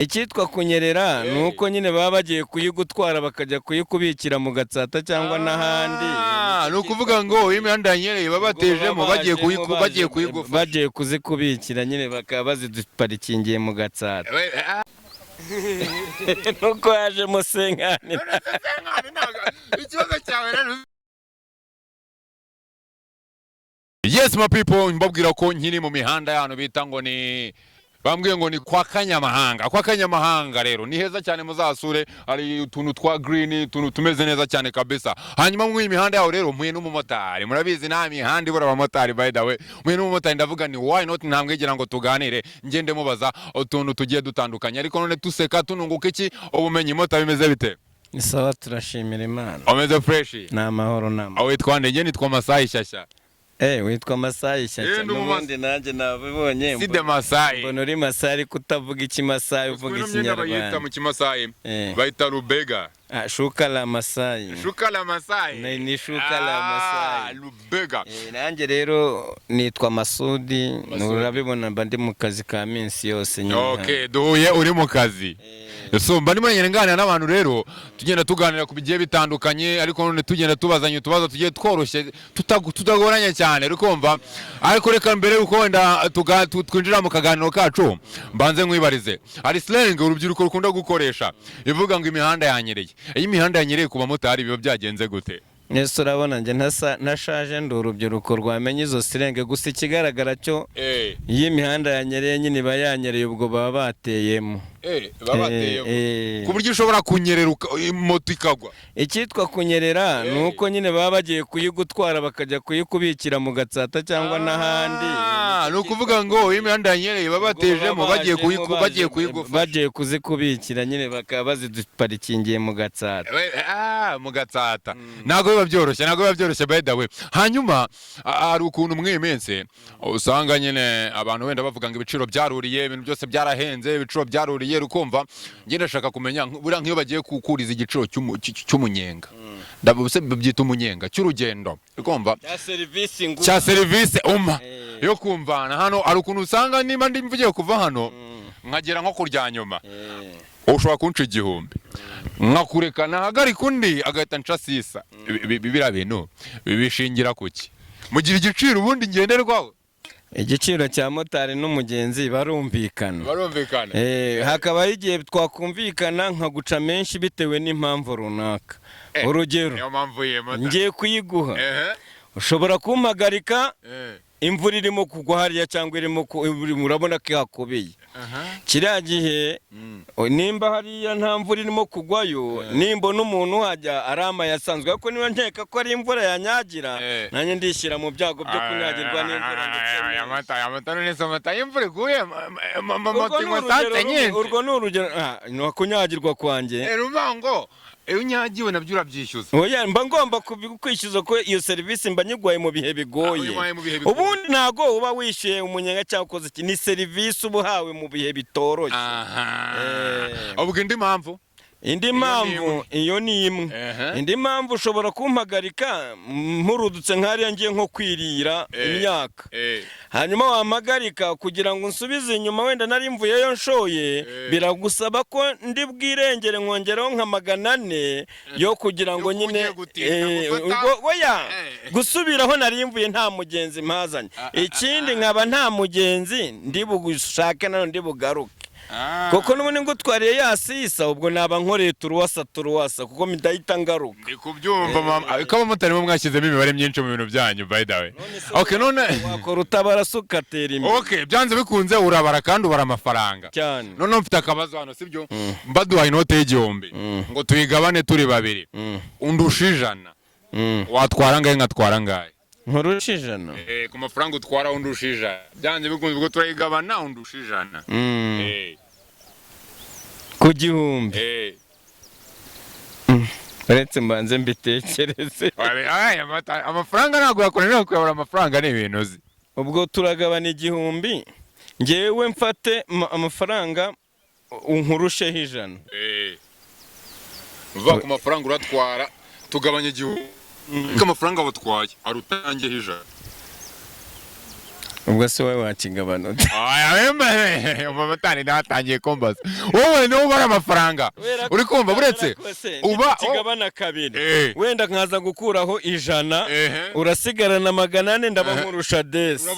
Icyitwa kunyerera ni uko nyine baba bagiye kuyigutwara bakajya kuyikubikira mu Gatsata cyangwa n'ahandi. Ni ukuvuga ngo imihanda yanyereye baba batejemo bagiye kuzikubikira nyine bakaba baziduparikingiye mu Gatsata. Nuko yaje Musenkani. Ikibazo cyawe rero. Yes my people, mbabwira ko nkiri mu mihanda y'ahantu bita ngo ni bambwiye ngo ni kwa Kanyamahanga rero ni heza cyane muzasure, hari utuntu twa green, utuntu tumeze neza cyane kabisa. Hanyuma mu imihanda yaho rero mpuye n'umumotari, murabizi nta mihanda ibura abamotari by the way. Mpuye n'umumotari ndavuga ni why not ntambwegera ngo tuganire ngende mubaza utuntu tugiye dutandukanye, ariko none tuseka tununguka iki ubumenyi mota bimeze bite? Ni sawa turashimira Imana. Umeze fresh? Na mahoro nama. Witwa nde? Nitwa Masayi Shyashya. Witwa Masayi Shyashya. N'ubundi nanjye nabibonye. Si de Masayi. Mbona uri Masayi kutavuga iki Masayi uvuga Ikinyarwanda. Bayita mu Kimasayi. Bayita Rubega. Shuka la Masayi. Shuka la Masayi. Ni shuka la Masayi. Rubega. Nanjye rero nitwa Masudi. Urabibona mba ndi mu kazi ka minsi yose nyine. Okay, duhuye uri mu kazi. So mba ndimo nganira n'abantu rero tugenda tuganira ku bigiye bitandukanye, ariko none tugenda tubazanya utubazo tugiye tworoshye tutagoranye cyane rukumva. Ariko reka mbere uko wenda twinjira mu kaganiro kacu mbanze nkwibarize, hari slang urubyiruko rukunda gukoresha ivuga ngo imihanda yanyereye. Iyi mihanda yanyereye ku bamotari biba byagenze gute? Nese urabona nje ntashaje ndi urubyiruko rwamenye izo sirenge, gusa ikigaragara cyo iyi imihanda yanyereye nyine iba yanyereye ubwo baba bateyemo. Ku buryo ushobora kunyerera moto ikagwa. Icyitwa kunyerera ni uko nyine baba bagiye kuyigutwara bakajya kuyikubikira mu Gatsata cyangwa n'ahandi. Ni ukuvuga ngo imihanda yanyereye baba batejemo bagiye kuzikubikira nyine bakaba baziduparikingiye mu Gatsata. Mu Gatsata ntabwo biba byoroshye by the way. Hanyuma hari ukuntu mwimense usanga nyine abantu wenda bavuga ngo ibiciro byaruriye, ibintu byose byarahenze, ibiciro byaruriye rukumva. Nge ndashaka kumenya buriya nk'iyo bagiye kukuriza igiciro cy'umunyenga, ndabuse byita umunyenga cy'urugendo rukumva cya serivisi yo kumvana hano. Hari ukuntu usanga niba ndi mvugiye kuva hano nkagera nko kurya nyuma ushobora kunca 1000 nkakureka nahagarika undi agahita nca sisa. Bibira bintu bibishingira kuki mugira igiciro ubundi ngenderwaho? Igiciro cya motari n'umugenzi barumvikana. Hakaba igihe twakumvikana nkaguca menshi bitewe n'impamvu runaka. Urugero ngiye kuyiguha, ushobora kumpagarika imvura irimo kugwa hariya cyangwa irimo urabona ko yakubeye. Kiriya gihe nimba hariya nta mvura irimo kugwayo, nimba n'umuntu hajya arama yasanzwe, ariko niba nkeka ko ari imvura yanyagira nanjye ndishyira mu byago byo kunyagirwa n'imvura. Urwo ni urugero no kunyagirwa kwanjye. Iyo unyagiwe nabyo urabyishyuza. Oya mba ngomba kwishyuza ko iyo serivisi mba nyigwaye mu bihe bigoye. Ubundi ntago uba wishyuye umunyenga cyangwa ukoze iki, ni serivisi uba uhawe mu bihe bitoroshye. Ubwo indi mpamvu iyo ni imwe. Indi mpamvu ushobora kumpagarika mpurudutse nk'ariya ngiye nko kwirira imyaka, hanyuma wampagarika kugira ngo nsubize inyuma wenda nari mvuyeyo nshoye, biragusaba ko ndi bwirengere nkongeraho nka 400 yo kugira ngo nyine oya gusubiraho nari mvuye nta mugenzi mpazanye. Ikindi nkaba nta mugenzi ndi bugushake nano ndi bugaruke, kuko n'ubundi ngo twariye yasisa ubwo naba nkoreye turuwasa kuko midahita ngaruka. Ndi kubyumva mama, ko abamotari bo mwashyizemo imibare myinshi mu bintu byanyu by the way. Okay, none wakora utabara sukatera imbere. Okay, byanze bikunze urabara kandi ubara amafaranga cyane. None mfite akabazo hano sibyo, mbaduha inote y'1000 ngo tuyigabane turi babiri, undushije 100 watwara ngahe nkatwara ngahe? Nkurushije 100. Ku mafaranga utwara undushije, byanze bikunze ubwo turayigabana undushije 100 ku 1000. Uretse mbanze mbitekereze. Amafaranga ntabwo yakorera kuyabura, amafaranga ni ibintu uzi. Ubwo turagabana 1000, ngewe mfate amafaranga unkurusheho 100. Uva ku mafaranga uratwara tugabanye 1000. Amafaranga batwaye arutangiye 100. ubwo se wowe wakigabanutse umumotari natangiye kumbaza wowe niwo ubara amafaranga uri kumva buretse uba kigabana kabiri wenda nkaza gukuraho 100 urasigarana 400 ndaba nkurusha desi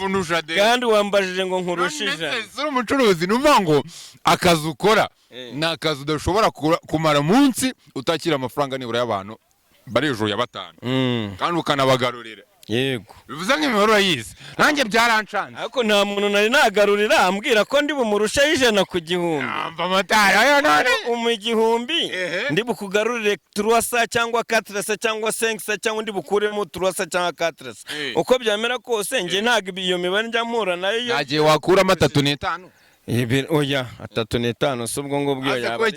kandi wambajije ngo nkurusha 100 uri umucuruzi numva ngo akazi ukora ni akazi udashobora kumara munsi utakira amafaranga nibura y'abantu bari hejuru ya 5 kandi ukanabagarurira yego bivuze nk'imibare yize nanjye byaranshanze ariko nta muntu nari nagarurira ambwira ko ndi bumurusha 100 ku gihumbi amamotari ayo none igihumbi ndi bukugarurire 300 cyangwa 400 cyangwa 500 cyangwa ndi bukuremo 300 cyangwa 400 uko byamera kose nge ntago iyo mibare njya mpura nayo nagiye wakuramo 3 n'itanu oya 3 n'itanu subwo ngo bwiyo yaba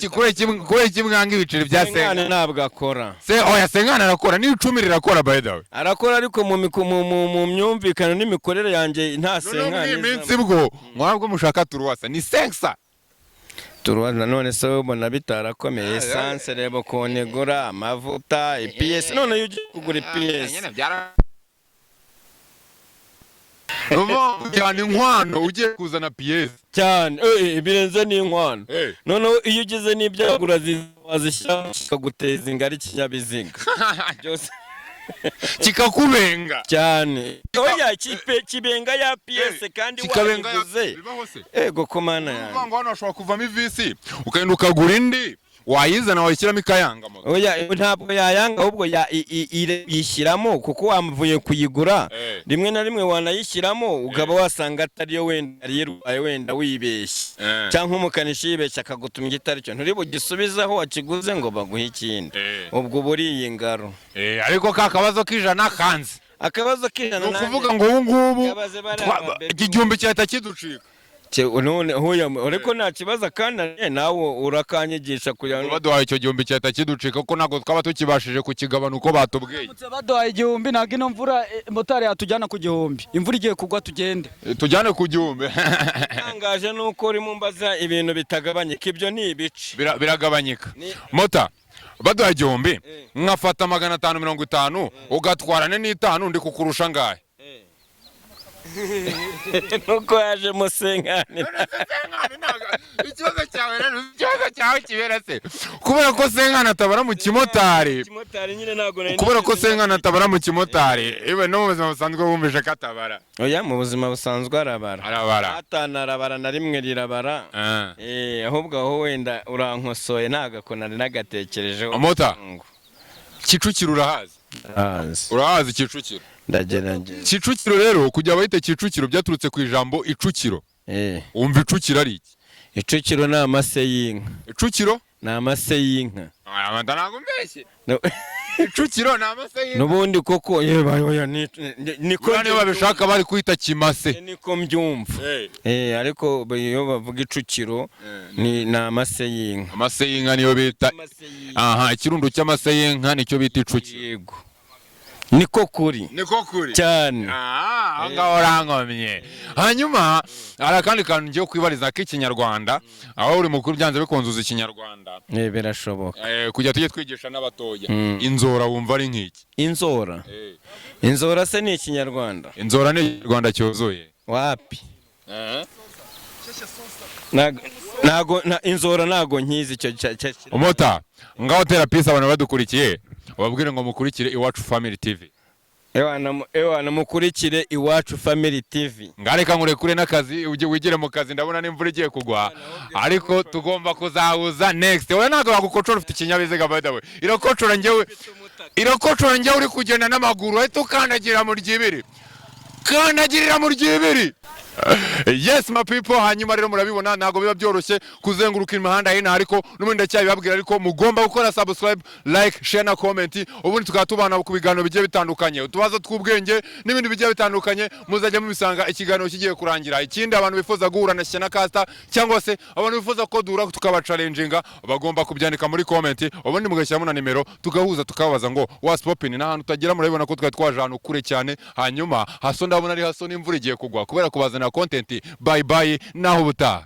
kure kimwanga ibiceri bya Senkani ntabwo akora oya Senkani arakora ni 10 rirakora by the way arakora ariko mu myumvikano n'imikorere yanjye nta Senkani iminsi bwo mwabwo mushaka turuwasa ni 500 turuwasa none se ubona bitarakomeye essence rebo konegura amavuta PS none uje kugura PS cyane inkwano ugiye kuzana PS cyane birenze n'inkwano none iyo ugize n'ibyagura wazishyira kuguteza ingari kinyabiziga byose kikakubenga cyane oya kibenga ya PS kandi wayiguze ego komana yanjye ngo hano ashobora kuvamo ivisi ukagenda ukagura indi wayizana wayishyiramo ikayanga moto oya ntabwo yayanga ahubwo yishyiramo kuko wamuvuye kuyigura rimwe na rimwe wanayishyiramo ugaba wasanga atariyo wenda yirwaye wenda wibeshye cyangwa umukanishi yibeshye akagutuma igitari cyo nturi bugisubizaho wakiguze ngo baguhe ikindi ubwo buriye ingaro ariko ka kabazo k'ijana kanze akabazo k'ijana ni ukuvuga ngo ubu ngubu igihumbi cyahita kiducika none ureko nta kibazo kandi nawe urakanyigisha kugira ngo baduhaye icyo gihumbi cyahita kiducika kuko ntabwo twaba tukibashije kukigabana uko batubwiye baduhaye igihumbi ntabwo ino mvura motari yatujyana ku gihumbi imvura igiye kugwa tugende tujyane ku gihumbi itangaje nuko urimo mbaza ibintu bitagabanyika ibyo ni ibice biragabanyika mota baduhaye igihumbi nkafata 550 ugatwara n'itanu ndi kukurusha ngahe nuko yaje mu Senkani ikibazo cyawe kibera se kubera ko Senkani atabara mu kimotari kubera ko Senkani atabara mu kimotari iwe no mu buzima busanzwe wumvishe ko atabara oya mu buzima busanzwe arabara atanarabara na rimwe rirabara ahubwo aho wenda urankosoye ntago nari nagatekerejeho mota Kicukiro urahazi Kicukiro ndagerageza Kicukiro rero kujya bahita Kicukiro byaturutse ku ijambo icukiro umva icukiro ari iki icukiro ni amase y'inka icukiro ni amase y'inka ntabwo mbeshye icukiro ni amase y'inka n'ubundi koko niko niba babishaka bari kwita kimase niko mbyumva ariko iyo bavuga icukiro ni amase y'inka amase y'inka niyo bita ikirundo cy'amase y'inka nicyo bita icukiro niko kuri cyane ngaho urankomye hanyuma hari akandi kantu ngiye kwibariza k'ikinyarwanda aho uri mukuru byanze bikunzuza ikinyarwanda birashoboka kujya tujye twigisha n'abatoya inzora wumva ari nk'iki inzora se ni ikinyarwanda inzora ni ikinyarwanda cyuzuye wapi inzora ntago nkizi icyo umota ngaho tera pisi abantu badukurikiye ubabwire ngo mukurikire Iwacu Family TV ewana mukurikire Iwacu Family TV ngareka nkurekure n'akazi ujye wigire mu kazi ndabona n'imvura igiye kugwa ariko tugomba kuzahuza next wowe ntabwo wagukocorora ufite ikinyabiziga by the way irakocorora njyewe uri kugenda n'amaguru ahita ukandagirira mu ryibiri yes my people hanyuma rero murabibona ntago biba byoroshye kuzenguruka imihanda hino ariko n'ubundi ndacyabibabwira ariko mugomba gukora subscribe like share na comment ubundi tukaba tubana ku biganiro bigiye bitandukanye utubazo tw'ubwenge n'ibindi bigiye bitandukanye muzajya mubisanga ikiganiro kigiye kurangira ikindi abantu bifuza guhura na Shyana Casta cyangwa se abantu bifuza ko dura tukaba challenginga bagomba kubyandika muri comment ubundi mugashyiramo na nimero tugahuza tukabaza ngo what's popping n'ahantu utagira murabibona ko twari ahantu kure cyane hanyuma haso ndabona ari haso n'imvura igiye kugwa kubera kubazana content bye bye naho butaha